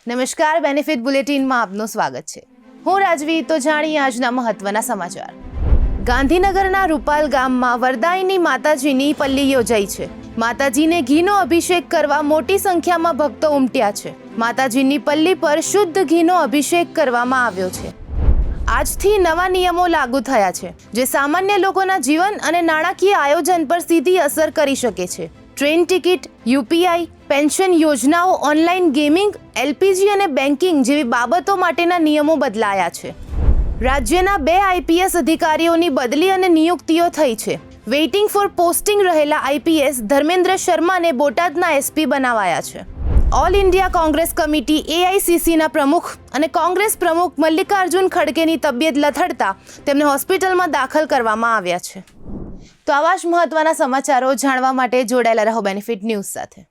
નમસ્કાર, બેનિફિટ બુલેટિનમાં આપનું સ્વાગત છે. હું રાજવી. તો જાણીએ આજના મહત્વના સમાચાર. ગાંધીનગરના રૂપાલ ગામમાં વરદાયિની માતાજીની પલ્લી યોજાઈ છે. માતાજીને ઘીનો અભિષેક કરવા મોટી સંખ્યામાં ભક્તો ઉમટ્યા છે. માતાજીની પલ્લી પર શુદ્ધ ઘીનો અભિષેક કરવામાં આવ્યો છે. આજથી નવા નિયમો લાગુ થયા છે, જે સામાન્ય લોકોના જીવન અને નાણાકીય આયોજન પર સીધી અસર કરી શકે છે. ટ્રેન ટિકિટ, યુપીઆઈ, પેન્શન યોજનાઓ, ઓનલાઈન ગેમિંગ, એલપીજી અને બેન્કિંગ જેવી બાબતો માટેના નિયમો બદલાયા છે. રાજ્યના 2 આઈપીએસ અધિકારીઓની બદલી અને નિયુક્તિઓ થઈ છે. વેઇટિંગ ફોર પોસ્ટિંગ રહેલા આઈપીએસ ધર્મેન્દ્ર શર્માને બોટાદના એસપી બનાવાયા છે. ઓલ ઇન્ડિયા કોંગ્રેસ કમિટી એઆઈસીસીના પ્રમુખ અને કોંગ્રેસ પ્રમુખ મલ્લિકાર્જુન ખડગેની તબિયત લથડતા તેમને હોસ્પિટલમાં દાખલ કરવામાં આવ્યા છે. તો આવા જ મહત્વના સમાચારો જાણવા માટે જોડાયેલા રહો બેનિફિટ ન્યૂઝ સાથે.